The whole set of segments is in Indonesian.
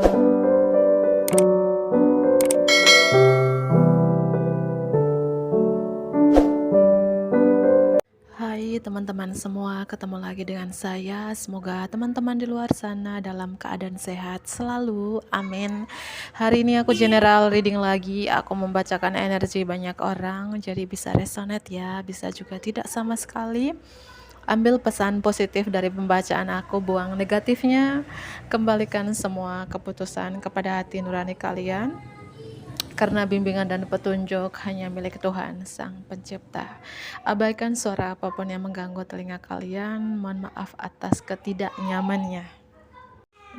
Hai teman-teman semua, ketemu lagi dengan saya. Semoga teman-teman di luar sana dalam keadaan sehat selalu, amin. Hari ini aku general reading lagi. Aku membacakan energi banyak orang, jadi bisa resonate ya, bisa juga tidak sama sekali. Ambil pesan positif dari pembacaan aku, buang negatifnya. Kembalikan semua keputusan kepada hati nurani kalian, karena bimbingan dan petunjuk hanya milik Tuhan Sang Pencipta. Abaikan suara apapun yang mengganggu telinga kalian. Mohon maaf atas ketidaknyamannya.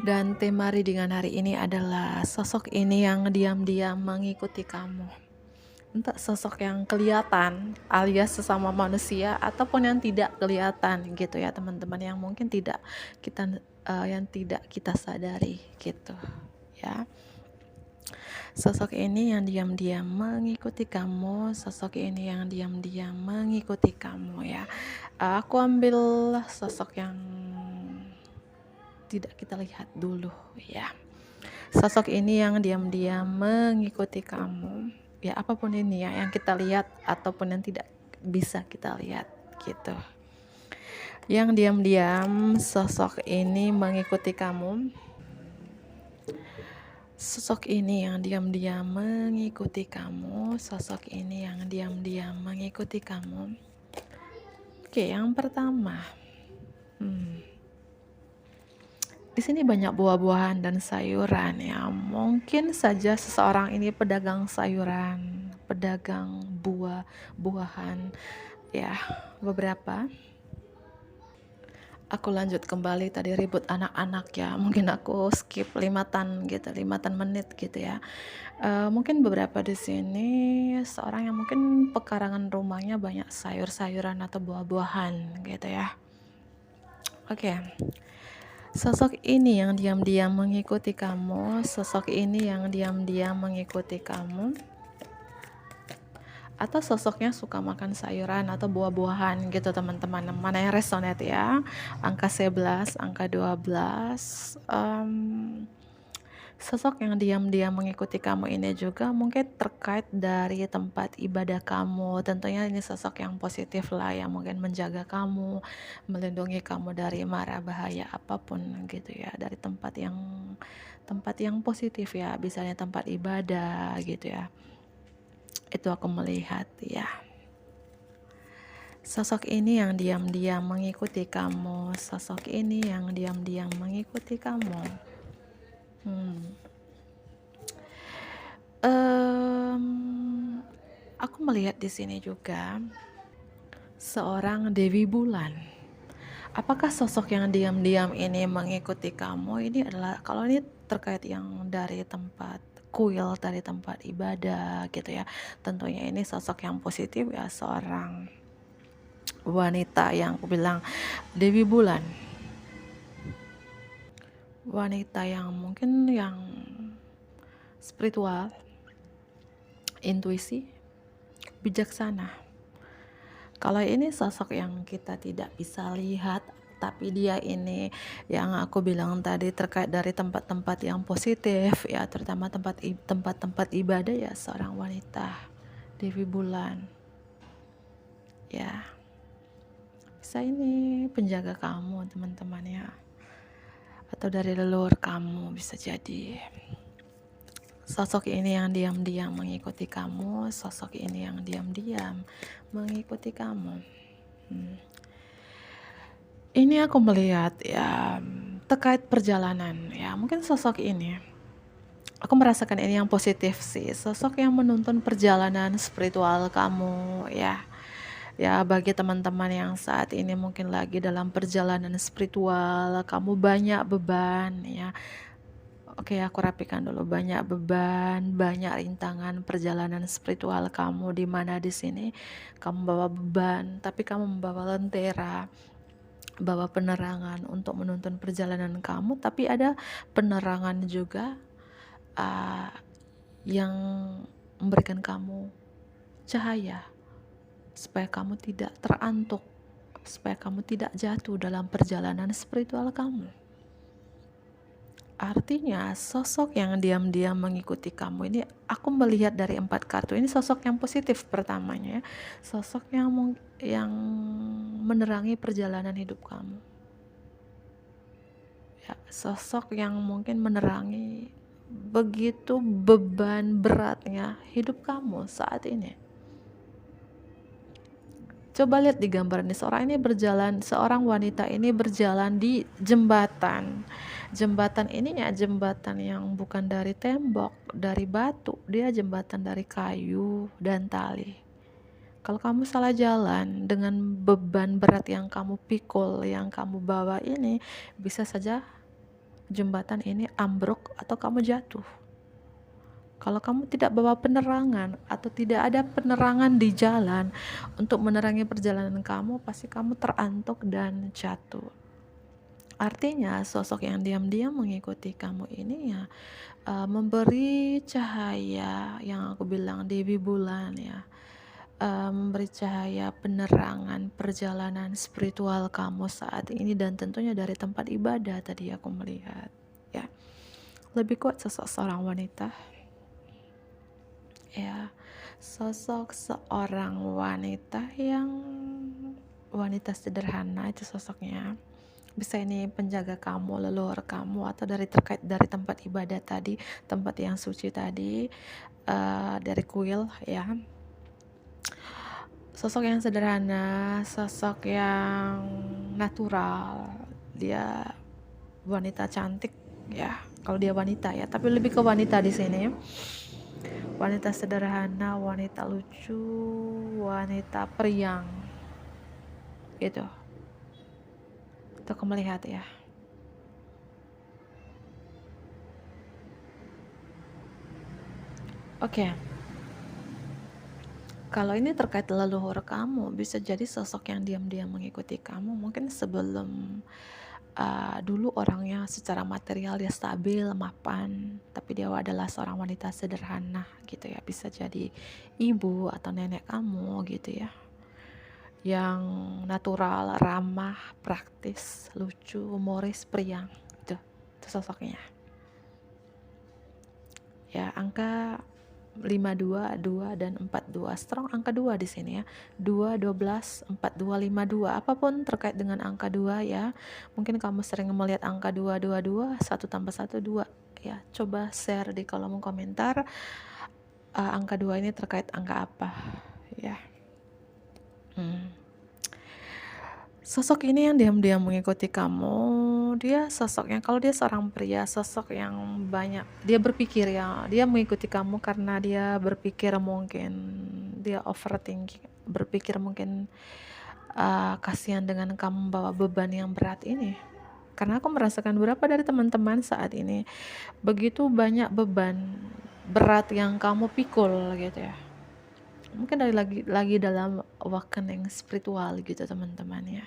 Dan tema readingan hari ini adalah sosok ini yang diam-diam mengikuti kamu. Entah sosok yang kelihatan alias sesama manusia ataupun yang tidak kelihatan gitu ya teman-teman, yang mungkin tidak kita yang tidak kita sadari gitu ya. Sosok ini yang diam-diam mengikuti kamu, sosok ini yang diam-diam mengikuti kamu ya. Aku ambil sosok yang tidak kita lihat dulu ya. Sosok ini yang diam-diam mengikuti kamu. Ya, apapun ini ya yang kita lihat ataupun yang tidak bisa kita lihat gitu. Yang diam-diam sosok ini mengikuti kamu. Sosok ini yang diam-diam mengikuti kamu. Sosok ini yang diam-diam mengikuti kamu. Oke, yang pertama. Di sini banyak buah-buahan dan sayuran ya. Mungkin saja seseorang ini pedagang sayuran, pedagang buah-buahan ya, beberapa. Aku lanjut kembali tadi ribut anak-anak ya, mungkin aku skip 5 menit gitu ya. Mungkin beberapa di sini seorang yang mungkin pekarangan rumahnya banyak sayur-sayuran atau buah-buahan gitu ya. Oke. Sosok ini yang diam-diam mengikuti kamu, sosok ini yang diam-diam mengikuti kamu. Atau sosoknya suka makan sayuran atau buah-buahan gitu teman-teman. Mana yang resonate ya? Angka 11, angka 12. Sosok yang diam-diam mengikuti kamu ini juga mungkin terkait dari tempat ibadah kamu. Tentunya ini sosok yang positif lah, yang mungkin menjaga kamu, melindungi kamu dari mara bahaya apapun gitu ya, dari tempat yang positif ya, misalnya tempat ibadah gitu ya. Itu aku melihat ya. Sosok ini yang diam-diam mengikuti kamu, sosok ini yang diam-diam mengikuti kamu. Aku melihat di sini juga seorang Dewi Bulan. Apakah sosok yang diam-diam ini mengikuti kamu? Ini adalah, kalau ini terkait yang dari tempat kuil, dari tempat ibadah gitu ya. Tentunya ini sosok yang positif ya, seorang wanita yang aku bilang Dewi Bulan. Wanita yang mungkin yang spiritual, intuisi, bijaksana. Kalau ini sosok yang kita tidak bisa lihat, tapi dia ini yang aku bilang tadi terkait dari tempat-tempat yang positif ya, terutama tempat-tempat ibadah ya, seorang wanita Dewi Bulan ya. Bisa ini penjaga kamu teman-teman ya, atau dari leluhur kamu bisa jadi. Sosok ini yang diam-diam mengikuti kamu, sosok ini yang diam-diam mengikuti kamu. Ini aku melihat ya terkait perjalanan ya, mungkin sosok ini aku merasakan ini yang positif sih, sosok yang menuntun perjalanan spiritual kamu ya. Ya, bagi teman-teman yang saat ini mungkin lagi dalam perjalanan spiritual, kamu banyak beban ya. Oke, aku rapikan dulu. Banyak beban, banyak rintangan perjalanan spiritual kamu, di mana di sini kamu bawa beban, tapi kamu membawa lentera, bawa penerangan untuk menuntun perjalanan kamu. Tapi ada penerangan juga yang memberikan kamu cahaya, supaya kamu tidak terantuk, supaya kamu tidak jatuh dalam perjalanan spiritual kamu. Artinya sosok yang diam-diam mengikuti kamu ini, aku melihat dari 4 kartu ini sosok yang positif pertamanya ya. Sosok yang menerangi perjalanan hidup kamu. Ya, sosok yang mungkin menerangi begitu beban beratnya hidup kamu saat ini. Coba lihat di gambar ini, seorang wanita ini berjalan di jembatan. Jembatan ini ya jembatan yang bukan dari tembok, dari batu, dia jembatan dari kayu dan tali. Kalau kamu salah jalan dengan beban berat yang kamu pikul, yang kamu bawa ini, bisa saja jembatan ini ambruk atau kamu jatuh. Kalau kamu tidak bawa penerangan atau tidak ada penerangan di jalan untuk menerangi perjalanan kamu, pasti kamu terantuk dan jatuh. Artinya sosok yang diam-diam mengikuti kamu ini ya memberi cahaya, yang aku bilang Dewi Bulan ya, memberi cahaya penerangan perjalanan spiritual kamu saat ini, dan tentunya dari tempat ibadah tadi aku melihat ya. Lebih kuat sosok seorang wanita ya, sosok seorang wanita yang wanita sederhana, itu sosoknya. Bisa ini penjaga kamu, leluhur kamu, atau terkait dari tempat ibadah tadi, tempat yang suci tadi, dari kuil ya. Sosok yang sederhana, sosok yang natural. Dia wanita cantik ya, kalau dia wanita ya, tapi lebih ke wanita di sini. Wanita sederhana, wanita lucu, wanita periang gitu. Itu aku melihat ya. Oke. Kalau ini terkait leluhur kamu, bisa jadi sosok yang diam-diam mengikuti kamu mungkin sebelum dulu orangnya secara material dia stabil, mapan, tapi dia adalah seorang wanita sederhana gitu ya. Bisa jadi ibu atau nenek kamu gitu ya, yang natural, ramah, praktis, lucu, humoris, periang. Itu sosoknya ya. Angka 52, 2 dan 42, strong angka 2 di sini ya. 2, 12, 42, 52. Apapun terkait dengan angka 2 ya. Mungkin kamu sering melihat angka 2, 2, 2, 1 tambah 1, 2 ya. Coba share di kolom komentar angka 2 ini terkait angka apa ya. Sosok ini yang diam-diam mengikuti kamu, dia sosoknya, kalau dia seorang pria, sosok yang banyak, dia berpikir ya, dia mengikuti kamu karena dia berpikir mungkin, dia overthinking, berpikir mungkin kasihan dengan kamu bawa beban yang berat ini. Karena aku merasakan beberapa dari teman-teman saat ini, begitu banyak beban berat yang kamu pikul gitu ya. Mungkin lagi dalam awakening spiritual gitu teman-teman ya.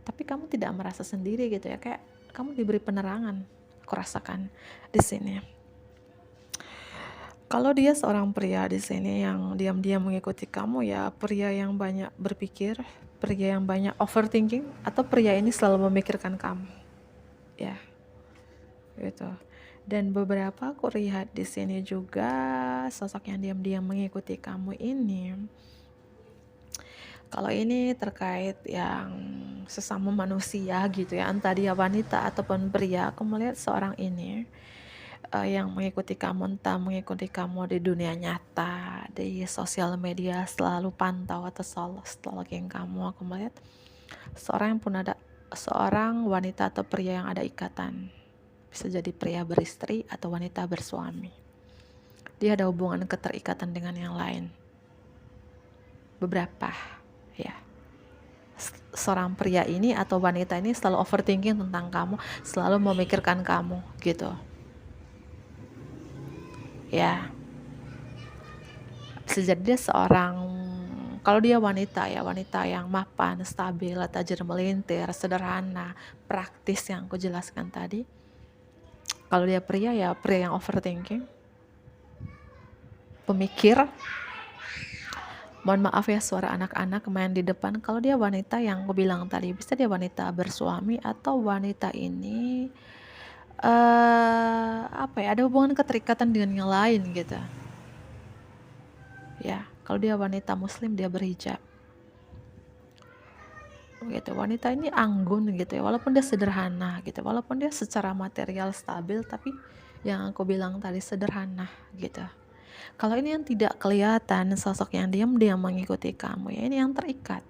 Tapi kamu tidak merasa sendiri gitu ya, kayak kamu diberi penerangan, aku rasakan di sini. Kalau dia seorang pria di sini yang diam-diam mengikuti kamu ya, pria yang banyak berpikir, pria yang banyak overthinking, atau pria ini selalu memikirkan kamu ya gitu. Dan beberapa aku lihat di sini juga sosok yang diam-diam mengikuti kamu ini. Kalau ini terkait yang sesama manusia gitu ya, entah dia wanita ataupun pria, aku melihat seorang ini yang mengikuti kamu, entah mengikuti kamu di dunia nyata, di sosial media, selalu pantau atau selalu stalking kamu. Aku melihat seorang wanita atau pria yang ada ikatan, bisa jadi pria beristri atau wanita bersuami. Dia ada hubungan keterikatan dengan yang lain, beberapa ya. Seorang pria ini atau wanita ini selalu overthinking tentang kamu, selalu memikirkan kamu gitu ya. Bisa jadi dia kalau dia wanita ya, wanita yang mapan, stabil, tajir melintir, sederhana, praktis yang aku jelaskan tadi. Kalau dia pria ya, pria yang overthinking, pemikir, Mohon maaf ya suara anak-anak main di depan. Kalau dia wanita yang aku bilang tadi, bisa dia wanita bersuami atau wanita ini apa ya, ada hubungan keterikatan dengan yang lain gitu. Ya, kalau dia wanita muslim dia berhijab. Gitu. Wanita ini anggun gitu ya, walaupun dia sederhana gitu, walaupun dia secara material stabil, tapi yang aku bilang tadi sederhana gitu. Kalau ini yang tidak kelihatan, sosok yang diam-diam mengikuti kamu, ya ini yang terikat.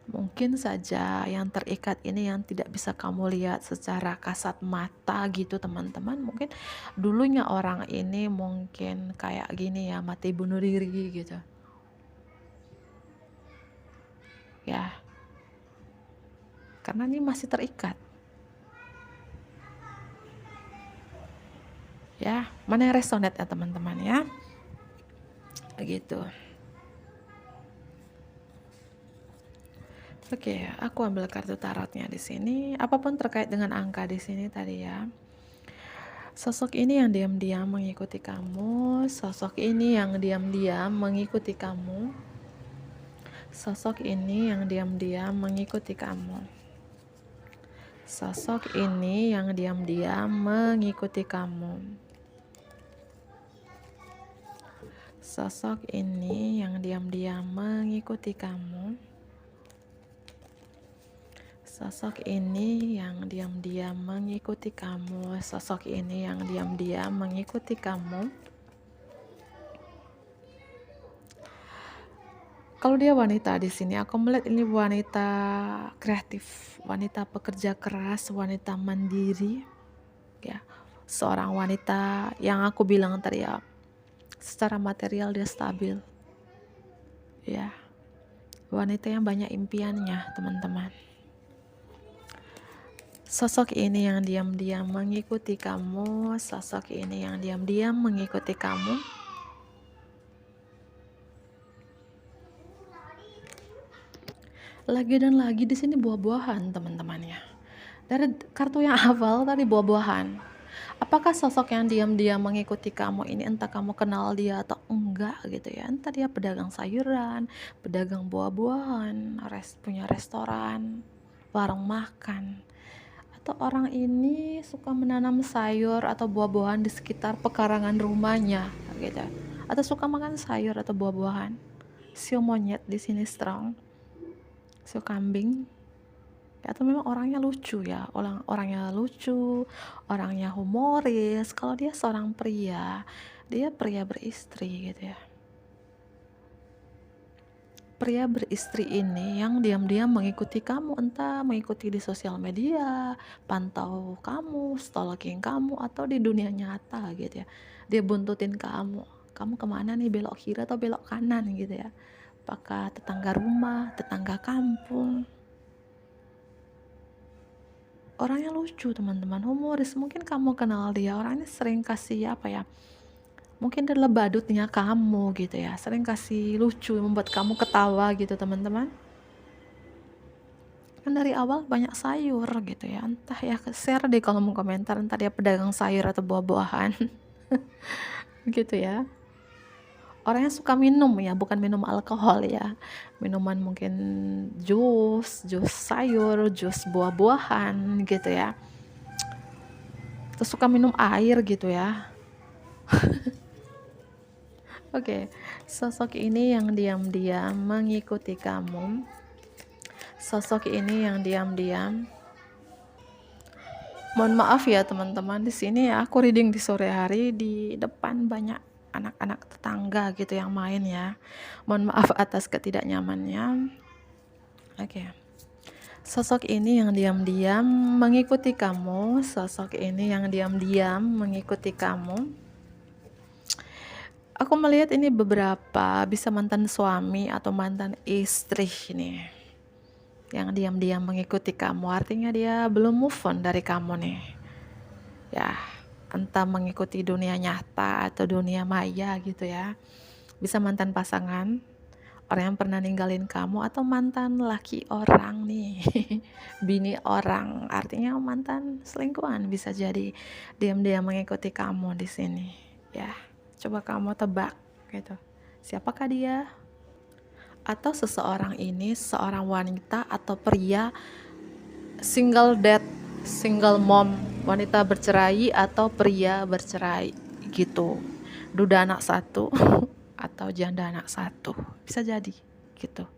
Mungkin saja yang terikat ini yang tidak bisa kamu lihat secara kasat mata gitu teman-teman. Mungkin dulunya orang ini mungkin kayak gini ya, mati bunuh diri gitu. Ya, karena ini masih terikat. Ya, mana yang resonate ya teman-teman ya? Begitu. Oke, aku ambil kartu tarotnya di sini. Apapun terkait dengan angka di sini tadi ya. Sosok ini yang diam-diam mengikuti kamu. Sosok ini yang diam-diam mengikuti kamu. Sosok ini yang diam-diam mengikuti kamu. Sosok ini yang diam-diam mengikuti kamu. Sosok ini yang diam-diam mengikuti kamu. Sosok ini yang diam-diam mengikuti kamu. Sosok ini yang diam-diam mengikuti kamu. Kalau dia wanita di sini, aku melihat ini wanita kreatif, wanita pekerja keras, wanita mandiri, ya, seorang wanita yang aku bilang tadi ya, secara material dia stabil, ya, wanita yang banyak impiannya, teman-teman. Sosok ini yang diam-diam mengikuti kamu, sosok ini yang diam-diam mengikuti kamu. Lagi dan lagi di sini buah-buahan, teman-teman ya. Dari kartu yang awal tadi buah-buahan. Apakah sosok yang diam-diam mengikuti kamu ini entah kamu kenal dia atau enggak gitu ya. Entah dia pedagang sayuran, pedagang buah-buahan, punya restoran, warung makan. Atau orang ini suka menanam sayur atau buah-buahan di sekitar pekarangan rumahnya gitu. Atau suka makan sayur atau buah-buahan. Sio monyet di sini strong. Sio kambing. Atau memang orangnya lucu ya, orangnya lucu, orangnya humoris. Kalau dia seorang pria, dia pria beristri gitu ya. Pria beristri ini yang diam-diam mengikuti kamu, entah mengikuti di sosial media, pantau kamu, stalking kamu, atau di dunia nyata gitu ya. Dia buntutin kamu kemana nih, belok kiri atau belok kanan gitu ya. Apakah tetangga rumah, tetangga kampung. Orangnya lucu teman-teman, humoris. Mungkin kamu kenal dia, orangnya sering kasih apa ya, mungkin adalah badutnya kamu gitu ya, sering kasih lucu, membuat kamu ketawa gitu teman-teman. Kan dari awal banyak sayur gitu ya, entah ya, share deh kalau mau komentar, entah dia pedagang sayur atau buah-buahan. Gitu ya. Orangnya suka minum ya, bukan minum alkohol ya, minuman mungkin jus sayur, jus buah-buahan gitu ya. Terus suka minum air gitu ya. Oke, sosok ini yang diam-diam mengikuti kamu. Sosok ini yang diam-diam. Mohon maaf ya teman-teman, di sini ya aku reading di sore hari, di depan banyak anak-anak tetangga gitu yang main ya. Mohon maaf atas ketidaknyamannya. Oke. Sosok ini yang diam-diam mengikuti kamu. Sosok ini yang diam-diam mengikuti kamu. Aku melihat ini beberapa bisa mantan suami atau mantan istri nih yang diam-diam mengikuti kamu, artinya dia belum move on dari kamu nih ya, entah mengikuti dunia nyata atau dunia maya gitu ya. Bisa mantan pasangan, orang yang pernah ninggalin kamu, atau mantan laki orang nih bini orang, artinya mantan selingkuhan bisa jadi diam-diam mengikuti kamu di sini ya. Coba kamu tebak gitu. Siapakah dia? Atau seseorang ini seorang wanita atau pria single dad, single mom, wanita bercerai atau pria bercerai gitu. Duda anak satu atau janda anak satu. Bisa jadi gitu.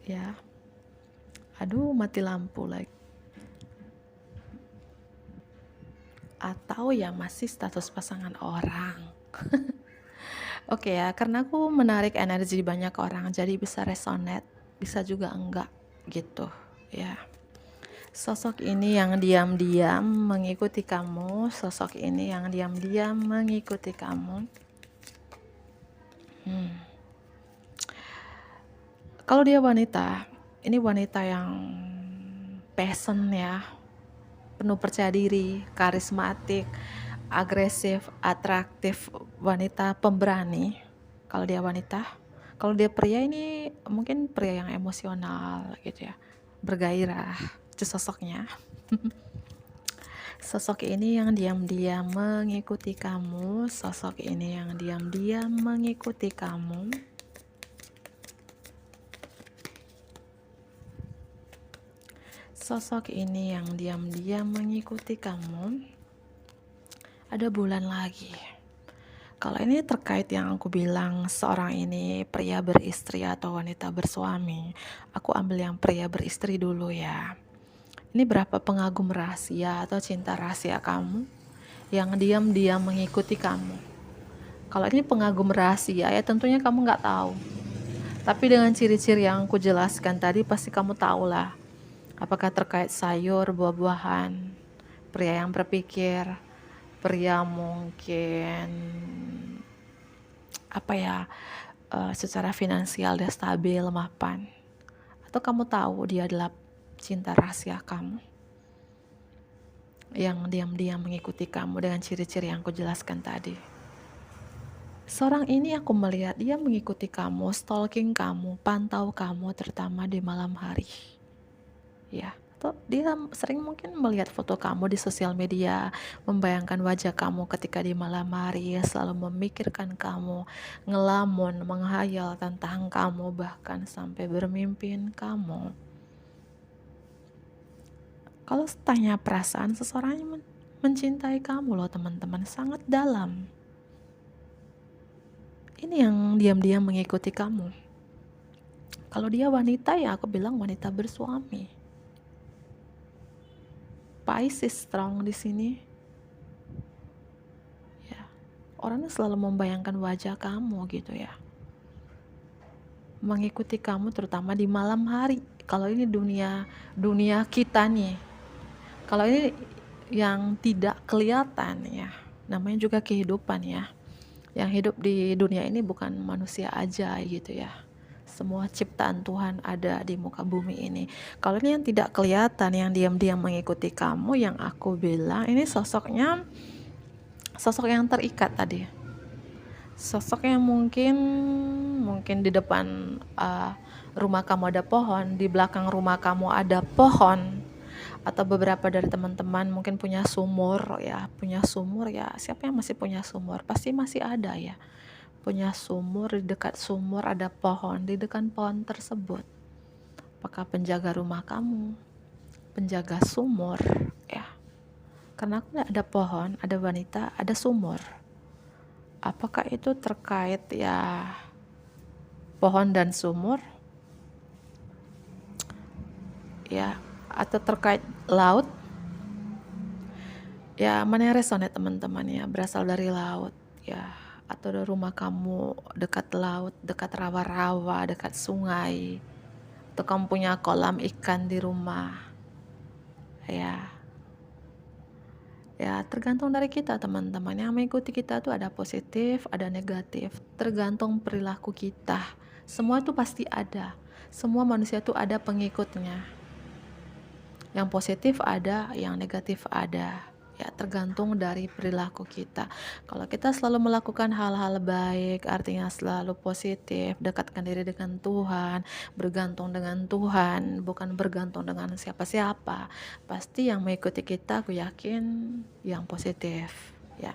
Ya. Aduh, mati lampu lagi. Atau ya masih status pasangan orang. Oke ya, karena aku menarik energi banyak orang, jadi bisa resonate, bisa juga enggak gitu ya. Sosok ini yang diam-diam mengikuti kamu, sosok ini yang diam-diam mengikuti kamu. Kalau dia wanita, ini wanita yang passion ya, penuh percaya diri, karismatik, agresif, atraktif, wanita pemberani. Kalau dia wanita, kalau dia pria ini mungkin pria yang emosional gitu ya, bergairah, itu sosoknya. Sosok ini yang diam-diam mengikuti kamu, sosok ini yang diam-diam mengikuti kamu. Sosok ini yang diam-diam mengikuti kamu. Ada bulan lagi. Kalau ini terkait yang aku bilang seorang ini pria beristri atau wanita bersuami, aku ambil yang pria beristri dulu ya. Ini berapa pengagum rahasia atau cinta rahasia kamu yang diam-diam mengikuti kamu. Kalau ini pengagum rahasia ya tentunya kamu nggak tahu. Tapi dengan ciri-ciri yang aku jelaskan tadi pasti kamu tahu lah. Apakah terkait sayur, buah-buahan, pria yang berpikir, pria mungkin secara finansial dia stabil, mapan, atau kamu tahu dia adalah cinta rahasia kamu yang diam-diam mengikuti kamu dengan ciri-ciri yang aku jelaskan tadi. Seorang ini aku melihat dia mengikuti kamu, stalking kamu, pantau kamu terutama di malam hari. Ya, atau dia sering mungkin melihat foto kamu di sosial media, membayangkan wajah kamu ketika di malam hari, selalu memikirkan kamu, ngelamun, menghayal tentang kamu, bahkan sampai bermimpin kamu. Kalau tanya perasaan, seseorang mencintai kamu loh teman-teman, sangat dalam. Ini yang diam-diam mengikuti kamu. Kalau dia wanita ya aku bilang wanita bersuami. Pisces strong di sini. Ya, orangnya selalu membayangkan wajah kamu gitu ya. Mengikuti kamu terutama di malam hari. Kalau ini dunia kita nih. Kalau ini yang tidak kelihatan ya, namanya juga kehidupan ya. Yang hidup di dunia ini bukan manusia aja gitu ya. Semua ciptaan Tuhan ada di muka bumi ini. Kalau ini yang tidak kelihatan, yang diam-diam mengikuti kamu, yang aku bilang ini sosoknya sosok yang terikat tadi. Sosok yang mungkin di depan rumah kamu ada pohon, di belakang rumah kamu ada pohon, atau beberapa dari teman-teman mungkin punya sumur ya. Siapa yang masih punya sumur? Pasti masih ada ya. Punya sumur, di dekat sumur ada pohon, di dekat pohon tersebut apakah penjaga rumah kamu, penjaga sumur ya, karena aku lihat ada pohon, ada wanita, ada sumur. Apakah itu terkait ya pohon dan sumur ya, atau terkait laut ya? Mana yang resonate teman-teman ya, berasal dari laut ya, atau dari rumah kamu dekat laut, dekat rawa-rawa, dekat sungai, atau kamu punya kolam ikan di rumah ya tergantung dari kita teman-teman. Yang mengikuti kita tuh ada positif, ada negatif, tergantung perilaku kita. Semua itu pasti ada, semua manusia tuh ada pengikutnya, yang positif ada, yang negatif ada ya, tergantung dari perilaku kita. Kalau kita selalu melakukan hal-hal baik, artinya selalu positif, dekatkan diri dengan Tuhan, bergantung dengan Tuhan, bukan bergantung dengan siapa-siapa, pasti yang mengikuti kita aku yakin yang positif ya.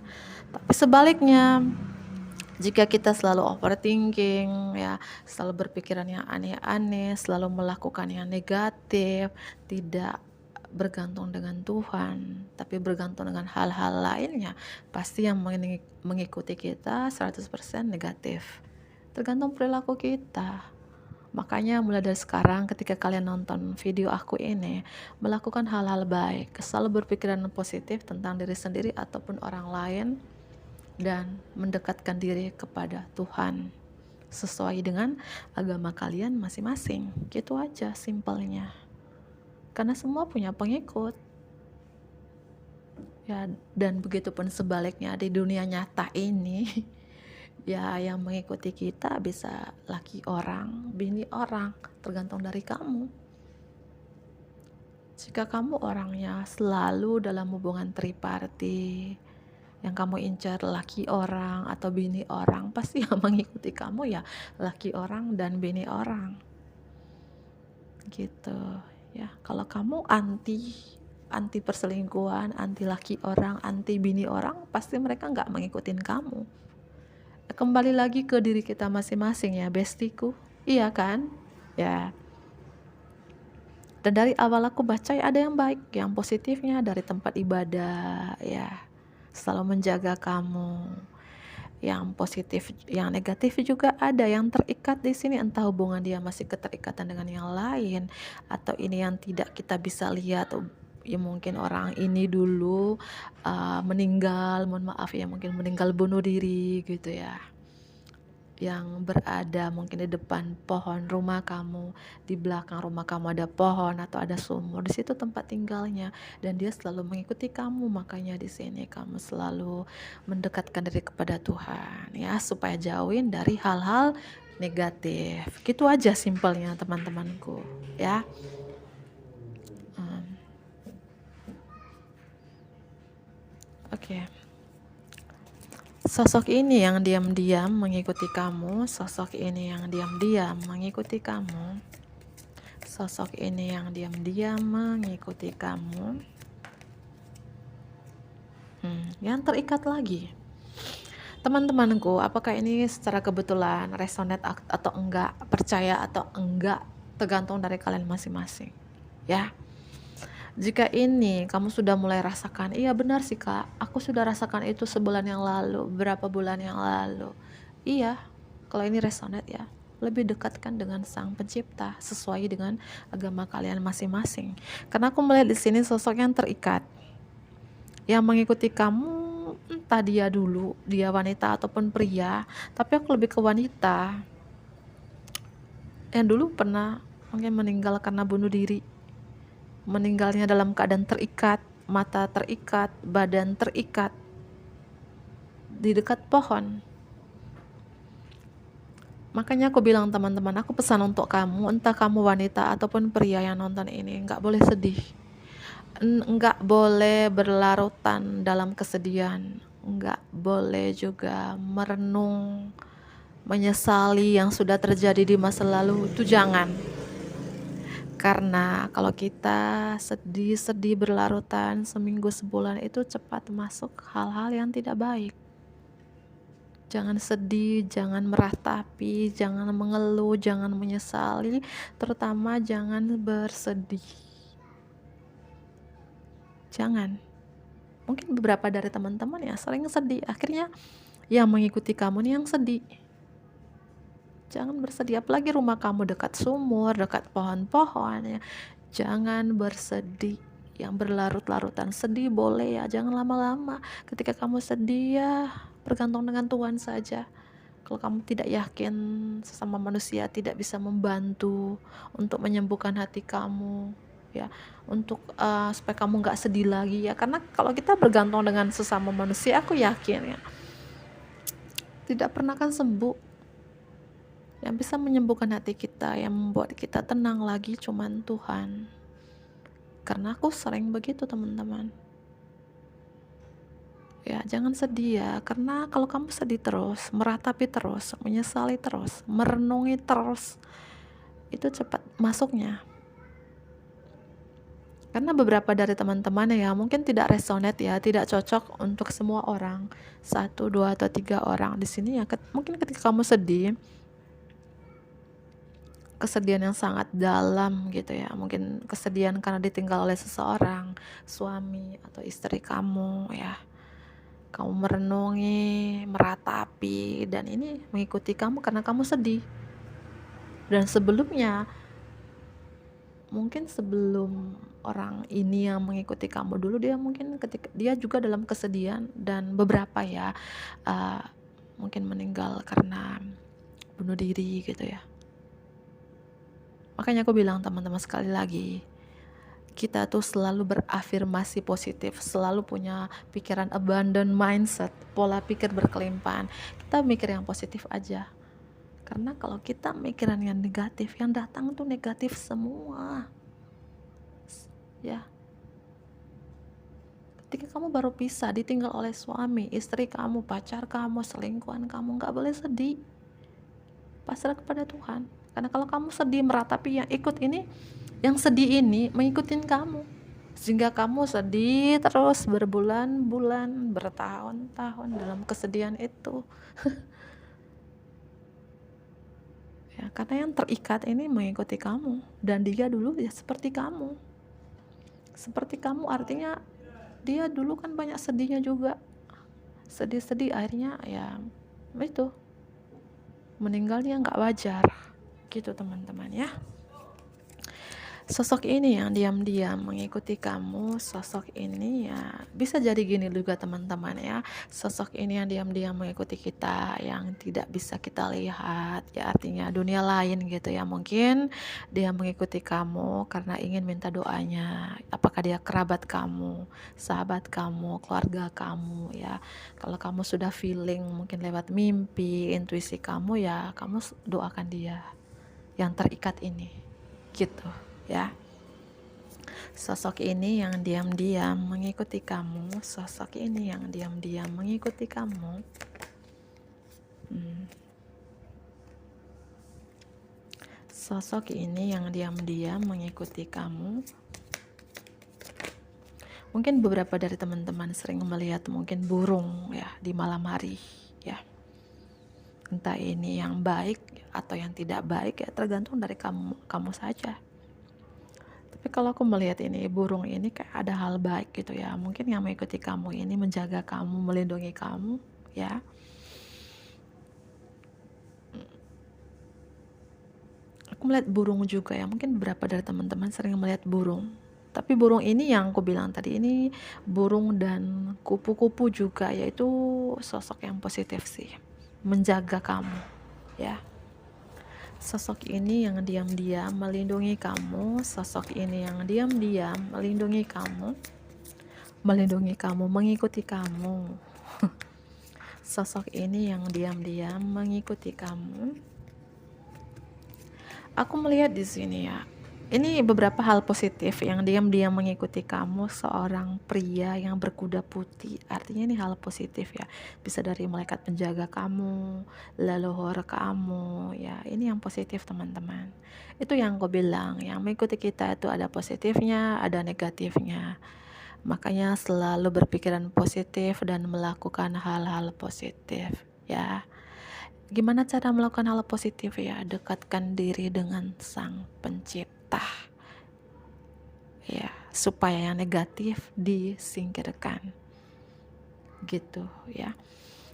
Tapi sebaliknya, Jika kita selalu overthinking ya, selalu berpikiran yang aneh-aneh, selalu melakukan yang negatif, tidak bergantung dengan Tuhan, tapi bergantung dengan hal-hal lainnya, pasti yang mengikuti kita 100% negatif. Tergantung perilaku kita. Makanya mulai dari sekarang ketika kalian nonton video aku ini, melakukan hal-hal baik, selalu berpikiran positif tentang diri sendiri ataupun orang lain, dan mendekatkan diri kepada Tuhan sesuai dengan agama kalian masing-masing. Gitu aja simpelnya. Karena semua punya pengikut. Ya, dan begitupun sebaliknya di dunia nyata ini. Ya, yang mengikuti kita bisa laki orang, bini orang, tergantung dari kamu. Jika kamu orangnya selalu dalam hubungan triparti, yang kamu incar laki orang atau bini orang, pasti yang mengikuti kamu ya laki orang dan bini orang. Gitu ya. Kalau kamu anti perselingkuhan, anti laki orang, anti bini orang, pasti mereka nggak ngikutin kamu. Kembali lagi ke diri kita masing-masing ya, bestiku. Iya kan? Ya. Dan dari awal aku baca ya ada yang baik, yang positifnya dari tempat ibadah ya. Selalu menjaga kamu. Yang positif, yang negatif juga ada yang terikat di sini, entah hubungan dia masih keterikatan dengan yang lain atau ini yang tidak kita bisa lihat. Ya mungkin orang ini dulu meninggal, mohon maaf ya, mungkin meninggal bunuh diri gitu ya, yang berada mungkin di depan pohon rumah kamu, di belakang rumah kamu ada pohon atau ada sumur, di situ tempat tinggalnya, dan dia selalu mengikuti kamu. Makanya di sini kamu selalu mendekatkan diri kepada Tuhan ya, supaya jauhin dari hal-hal negatif. Gitu aja simpelnya teman-temanku ya. Oke. Sosok ini yang diam-diam mengikuti kamu, sosok ini yang diam-diam mengikuti kamu, sosok ini yang diam-diam mengikuti kamu. Yang terikat lagi. Teman-temanku, apakah ini secara kebetulan resonate atau enggak, percaya atau enggak, tergantung dari kalian masing-masing ya. Jika ini kamu sudah mulai rasakan, iya benar sih kak, aku sudah rasakan itu sebulan yang lalu, beberapa bulan yang lalu. Iya, kalau ini resonate ya, lebih dekatkan dengan Sang Pencipta sesuai dengan agama kalian masing-masing. Karena aku melihat di sini sosok yang terikat, yang mengikuti kamu, entah dia dulu, dia wanita ataupun pria, tapi aku lebih ke wanita. Yang dulu pernah mungkin meninggal karena bunuh diri. Meninggalnya dalam keadaan terikat, mata terikat, badan terikat di dekat pohon. Makanya aku bilang teman-teman, aku pesan untuk kamu, entah kamu wanita ataupun pria yang nonton ini, nggak boleh sedih, nggak boleh berlarutan dalam kesedihan, nggak boleh juga merenung, menyesali yang sudah terjadi di masa lalu, itu jangan. Karena kalau kita sedih-sedih berlarutan seminggu sebulan, itu cepat masuk hal-hal yang tidak baik. Jangan sedih, jangan meratapi, jangan mengeluh, jangan menyesali, terutama jangan bersedih. Jangan. Mungkin beberapa dari teman-teman ya sering sedih, akhirnya yang mengikuti kamu nih yang sedih. Jangan bersedih, apalagi rumah kamu dekat sumur, dekat pohon-pohon ya. Jangan bersedih yang berlarut-larutan. Sedih boleh ya, jangan lama-lama. Ketika kamu sedih ya, bergantung dengan Tuhan saja. Kalau kamu tidak yakin sesama manusia tidak bisa membantu untuk menyembuhkan hati kamu ya, untuk supaya kamu nggak sedih lagi ya. Karena kalau kita bergantung dengan sesama manusia, aku yakin ya, tidak pernah akan sembuh. Yang bisa menyembuhkan hati kita, yang membuat kita tenang lagi cuman Tuhan. Karena aku sering begitu teman-teman. Ya jangan sedih ya, karena kalau kamu sedih terus, meratapi terus, menyesali terus, merenungi terus, itu cepat masuknya. Karena beberapa dari teman-teman ya mungkin tidak resonate ya, tidak cocok untuk semua orang. Satu, dua, atau tiga orang di sini ya. Mungkin ketika kamu sedih, kesedihan yang sangat dalam gitu ya, mungkin kesedihan karena ditinggal oleh seseorang, suami atau istri kamu ya, kamu merenungi, meratapi, dan ini mengikuti kamu karena kamu sedih. Dan sebelumnya, mungkin sebelum orang ini yang mengikuti kamu dulu, dia mungkin ketika dia juga dalam kesedihan, dan beberapa ya mungkin meninggal karena bunuh diri gitu ya. Makanya aku bilang teman-teman, sekali lagi, kita tuh selalu berafirmasi positif, selalu punya pikiran abundant mindset, pola pikir berkelimpahan. Kita mikir yang positif aja. Karena kalau kita mikiran yang negatif, yang datang tuh negatif semua. Ya. Ketika kamu baru pisah, ditinggal oleh suami, istri kamu, pacar kamu, selingkuhan kamu, gak boleh sedih. Pasrah kepada Tuhan. Karena kalau kamu sedih meratapi yang ikut ini, yang sedih ini mengikutin kamu, sehingga kamu sedih terus berbulan-bulan, bertahun-tahun dalam kesedihan itu. Ya, karena yang terikat ini mengikuti kamu, dan dia dulu ya seperti kamu. Seperti kamu artinya dia dulu kan banyak sedihnya juga, sedih-sedih, akhirnya ya itu meninggalnya nggak wajar gitu teman-teman ya. Sosok ini yang diam-diam mengikuti kamu, sosok ini ya bisa jadi gini juga teman-teman ya. Sosok ini yang diam-diam mengikuti kita, yang tidak bisa kita lihat ya, artinya dunia lain gitu ya. Mungkin dia mengikuti kamu karena ingin minta doanya. Apakah dia kerabat kamu, sahabat kamu, keluarga kamu ya. Kalau kamu sudah feeling mungkin lewat mimpi, intuisi kamu ya, kamu doakan dia yang terikat ini gitu ya. Sosok ini yang diam-diam mengikuti kamu, sosok ini yang diam-diam mengikuti kamu. Sosok ini yang diam-diam mengikuti kamu. Mungkin beberapa dari teman-teman sering melihat mungkin burung ya di malam hari ya. Entah ini yang baik atau yang tidak baik ya, tergantung dari kamu saja. Tapi kalau aku melihat ini burung ini kayak ada hal baik gitu ya. Mungkin yang mengikuti kamu ini menjaga kamu, melindungi kamu ya. Aku melihat burung juga ya. Mungkin beberapa dari teman-teman sering melihat burung. Tapi burung ini yang aku bilang tadi ini burung dan kupu-kupu juga, yaitu sosok yang positif sih. Menjaga kamu ya. Sosok ini yang diam-diam melindungi kamu, sosok ini yang diam-diam melindungi kamu, mengikuti kamu. Sosok ini yang diam-diam mengikuti kamu. Aku melihat di sini ya, ini beberapa hal positif yang diam-diam mengikuti kamu, seorang pria yang berkuda putih. Artinya ini hal positif ya. Bisa dari malaikat penjaga kamu, leluhur kamu ya. Ini yang positif teman-teman. Itu yang aku bilang, yang mengikuti kita itu ada positifnya, ada negatifnya. Makanya selalu berpikiran positif dan melakukan hal-hal positif ya. Gimana cara melakukan hal positif ya? Dekatkan diri dengan Sang Pencipta ya, supaya yang negatif disingkirkan gitu ya.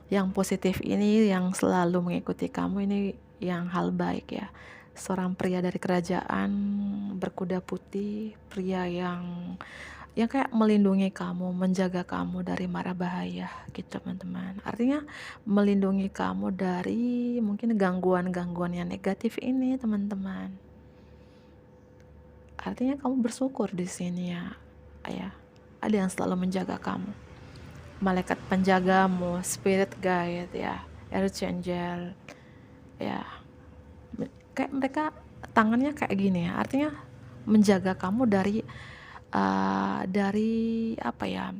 Yang positif ini yang selalu mengikuti kamu ini yang hal baik ya. Seorang pria dari kerajaan berkuda putih, pria yang kayak melindungi kamu, menjaga kamu dari mara bahaya gitu teman-teman. Artinya melindungi kamu dari mungkin gangguan-gangguan yang negatif ini teman-teman. Artinya kamu bersyukur di sini ya. Ada yang selalu menjaga kamu. Malaikat penjagamu, spirit guide ya, archangel ya. Kayak mereka tangannya kayak gini ya. Artinya menjaga kamu dari apa ya,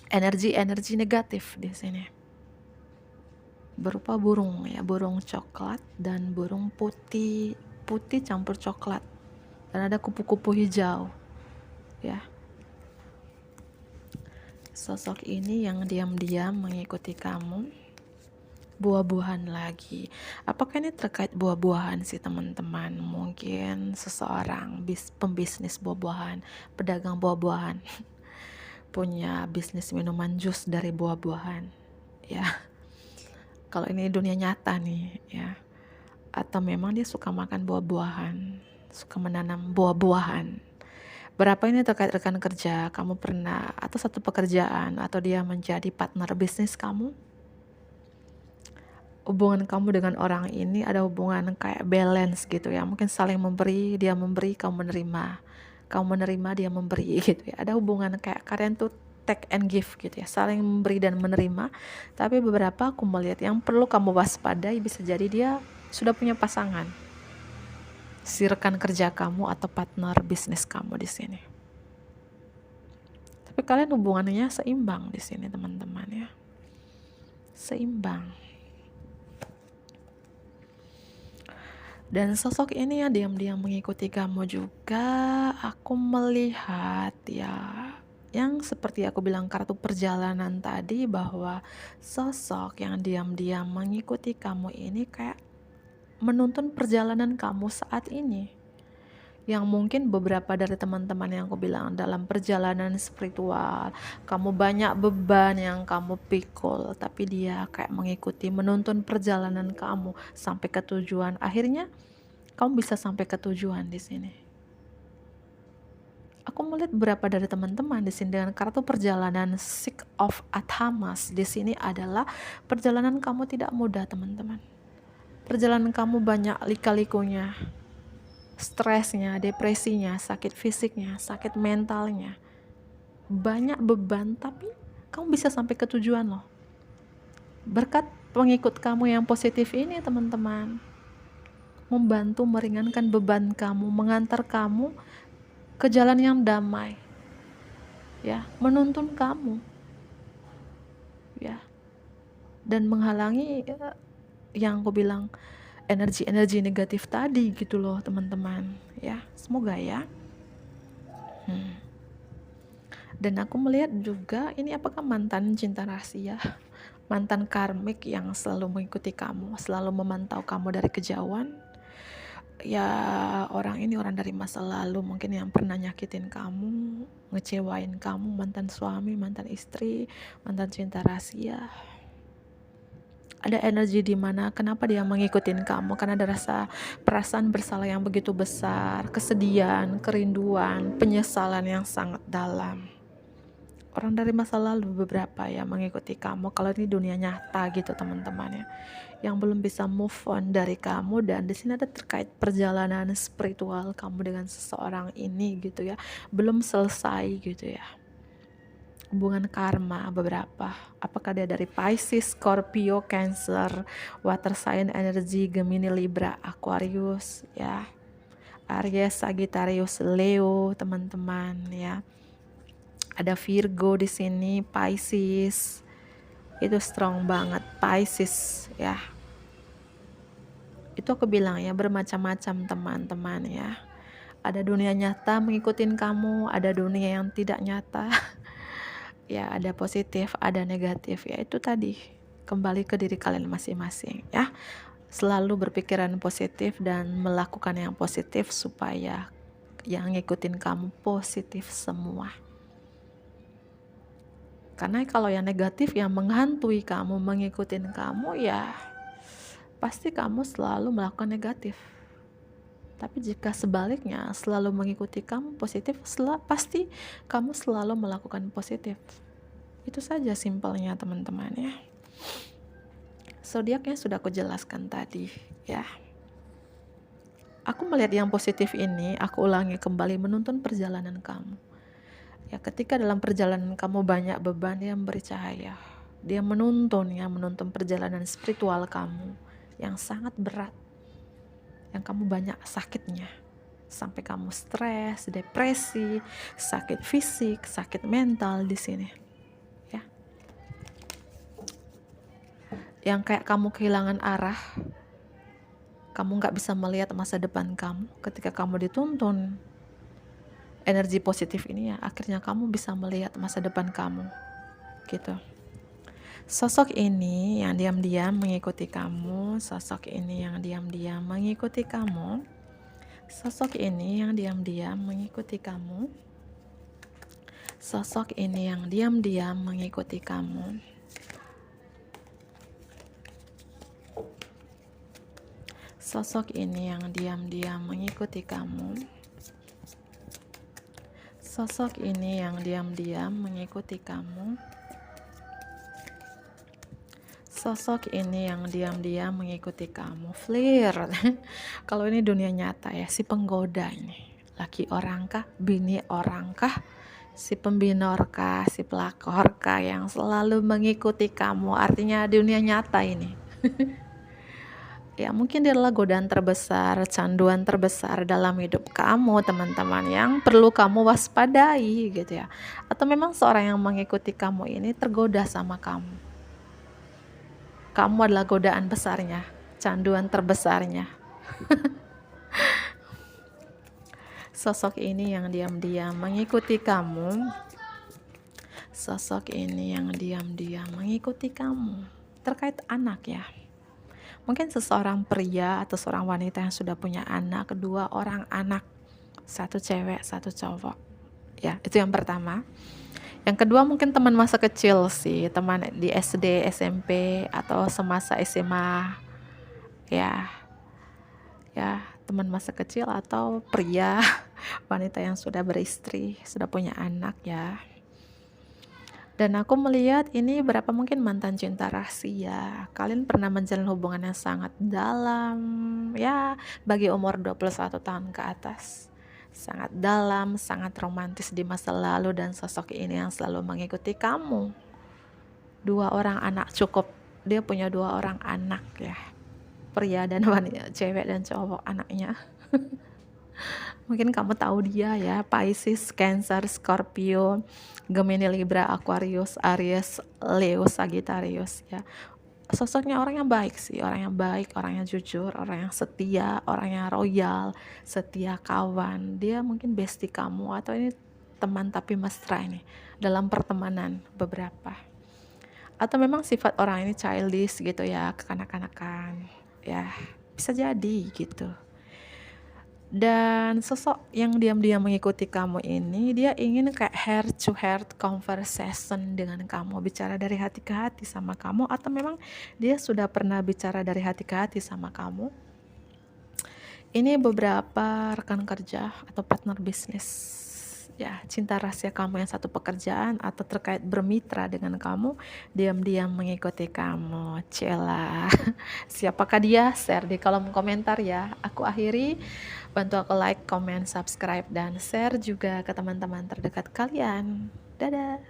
energi negatif di sini, berupa burung ya, burung coklat dan burung putih campur coklat, dan ada kupu-kupu hijau ya. Sosok ini yang diam-diam mengikuti kamu. Buah-buahan lagi. Apakah ini terkait buah-buahan sih teman-teman? Mungkin seseorang pembisnis buah-buahan, pedagang buah-buahan, punya bisnis minuman jus dari buah-buahan, ya. Kalau ini dunia nyata nih, ya. Atau memang dia suka makan buah-buahan, suka menanam buah-buahan. Berapa ini terkait rekan kerja, kamu pernah, atau satu pekerjaan, atau dia menjadi partner bisnis kamu? Hubungan kamu dengan orang ini ada hubungan kayak balance gitu ya, mungkin saling memberi, dia memberi, kamu menerima, dia memberi gitu ya. Ada hubungan kayak kalian tuh take and give gitu ya, saling memberi dan menerima. Tapi beberapa aku melihat yang perlu kamu waspadai, bisa jadi dia sudah punya pasangan, si rekan kerja kamu atau partner bisnis kamu di sini. Tapi kalian hubungannya seimbang di sini teman-teman ya, seimbang. Dan sosok ini ya diam-diam mengikuti kamu juga. Aku melihat ya, yang seperti aku bilang kartu perjalanan tadi, bahwa sosok yang diam-diam mengikuti kamu ini kayak menuntun perjalanan kamu saat ini. Yang mungkin beberapa dari teman-teman yang aku bilang dalam perjalanan spiritual, kamu banyak beban yang kamu pikul, tapi dia kayak mengikuti, menuntun perjalanan kamu sampai ke tujuan. Akhirnya kamu bisa sampai ke tujuan di sini. Aku melihat beberapa dari teman-teman di sini dengan kartu perjalanan Six of Athamas di sini adalah perjalanan kamu tidak mudah, teman-teman. Perjalanan kamu banyak lika-likunya, stresnya, depresinya, sakit fisiknya, sakit mentalnya, banyak beban, tapi kamu bisa sampai ke tujuan loh. Berkat pengikut kamu yang positif ini, teman-teman, membantu meringankan beban kamu, mengantar kamu ke jalan yang damai, ya, menuntun kamu, ya, dan menghalangi yang aku bilang energi-energi negatif tadi gitu loh teman-teman, ya. Semoga ya. Dan aku melihat juga ini apakah mantan cinta rahasia, mantan karmik yang selalu mengikuti kamu, selalu memantau kamu dari kejauhan. Ya, orang ini orang dari masa lalu mungkin yang pernah nyakitin kamu, ngecewain kamu, mantan suami, mantan istri, mantan cinta rahasia. Ada energi di mana kenapa dia mengikutin kamu, karena ada rasa perasaan bersalah yang begitu besar, kesedihan, kerinduan, penyesalan yang sangat dalam. Orang dari masa lalu beberapa yang mengikuti kamu. Kalau ini dunia nyata gitu teman-teman ya, yang belum bisa move on dari kamu. Dan di sini ada terkait perjalanan spiritual kamu dengan seseorang ini gitu ya, belum selesai gitu ya. Hubungan karma beberapa, apakah dia dari Pisces, Scorpio, Cancer, water sign energy, Gemini, Libra, Aquarius ya, Aries, Sagittarius, Leo teman-teman ya. Ada Virgo di sini, Pisces. Itu strong banget Pisces ya. Itu aku bilang ya, bermacam-macam teman-teman ya. Ada dunia nyata mengikutin kamu, ada dunia yang tidak nyata. Ya, ada positif, ada negatif ya. Itu tadi kembali ke diri kalian masing-masing ya. Selalu berpikiran positif dan melakukan yang positif supaya yang ngikutin kamu positif semua. Karena kalau yang negatif yang menghantui kamu, mengikutin kamu, ya pasti kamu selalu melakukan negatif. Tapi jika sebaliknya selalu mengikuti kamu positif, pasti kamu selalu melakukan positif. Itu saja simpelnya teman-teman ya. Zodiaknya sudah aku jelaskan tadi ya. Aku melihat yang positif ini, aku ulangi kembali, menuntun perjalanan kamu. Ya, ketika dalam perjalanan kamu banyak beban, dia memberi cahaya. Dia menuntun perjalanan spiritual kamu yang sangat berat, yang kamu banyak sakitnya, sampai kamu stres, depresi, sakit fisik, sakit mental di sini. Ya, yang kayak kamu kehilangan arah, kamu nggak bisa melihat masa depan kamu ketika kamu dituntun energi positif ini ya, akhirnya kamu bisa melihat masa depan kamu gitu. Sosok ini yang diam-diam mengikuti kamu, sosok ini yang diam-diam mengikuti kamu, sosok ini yang diam-diam mengikuti kamu, sosok ini yang diam-diam mengikuti kamu. Sosok ini yang diam-diam mengikuti kamu. Sosok ini yang diam-diam mengikuti kamu. Sosok ini yang diam-diam mengikuti kamu. Flir. Kalau ini dunia nyata ya, si penggoda ini. Laki orang kah? Bini orang kah? Si pembinor kah? Si pelakor kah yang selalu mengikuti kamu? Artinya dunia nyata ini. Ya mungkin dia adalah godaan terbesar, canduan terbesar dalam hidup kamu teman-teman, yang perlu kamu waspadai gitu ya. Atau memang seorang yang mengikuti kamu ini tergoda sama kamu. Kamu adalah godaan besarnya, canduan terbesarnya. Sosok ini yang diam-diam mengikuti kamu. Sosok ini yang diam-diam mengikuti kamu. Terkait anak ya. Mungkin seseorang pria atau seorang wanita yang sudah punya anak, kedua orang anak, satu cewek, satu cowok. Ya, itu yang pertama. Yang kedua mungkin teman masa kecil sih, teman di SD, SMP, atau semasa SMA. Ya, teman masa kecil atau pria, wanita yang sudah beristri, sudah punya anak ya. Dan aku melihat ini berapa mungkin mantan cinta rahasia. Kalian pernah menjalin hubungan yang sangat dalam ya, bagi umur 21 tahun ke atas. Sangat dalam, sangat romantis di masa lalu, dan sosok ini yang selalu mengikuti kamu. 2 orang anak cukup. Dia punya 2 orang anak ya. Pria dan wanita, cewek dan cowok anaknya. Mungkin kamu tahu dia ya, Pisces, Cancer, Scorpio, Gemini, Libra, Aquarius, Aries, Leo, Sagittarius ya. Sosoknya orang yang baik sih, orang yang baik, orang yang jujur, orang yang setia, orang yang royal, setia kawan. Dia mungkin bestie kamu, atau ini teman tapi mesra ini dalam pertemanan beberapa. Atau memang sifat orang ini childish gitu ya, kekanak-kanakan ya, bisa jadi gitu. Dan sosok yang diam-diam mengikuti kamu ini, dia ingin kayak heart to heart conversation dengan kamu, bicara dari hati ke hati sama kamu, atau memang dia sudah pernah bicara dari hati ke hati sama kamu. Ini beberapa rekan kerja atau partner bisnis ya, cinta rahasia kamu yang satu pekerjaan atau terkait bermitra dengan kamu, diam-diam mengikuti kamu. Cela. Siapakah dia? Share di kolom komentar ya. Aku akhiri, bantu aku like, comment, subscribe, dan share juga ke teman-teman terdekat kalian. Dadah.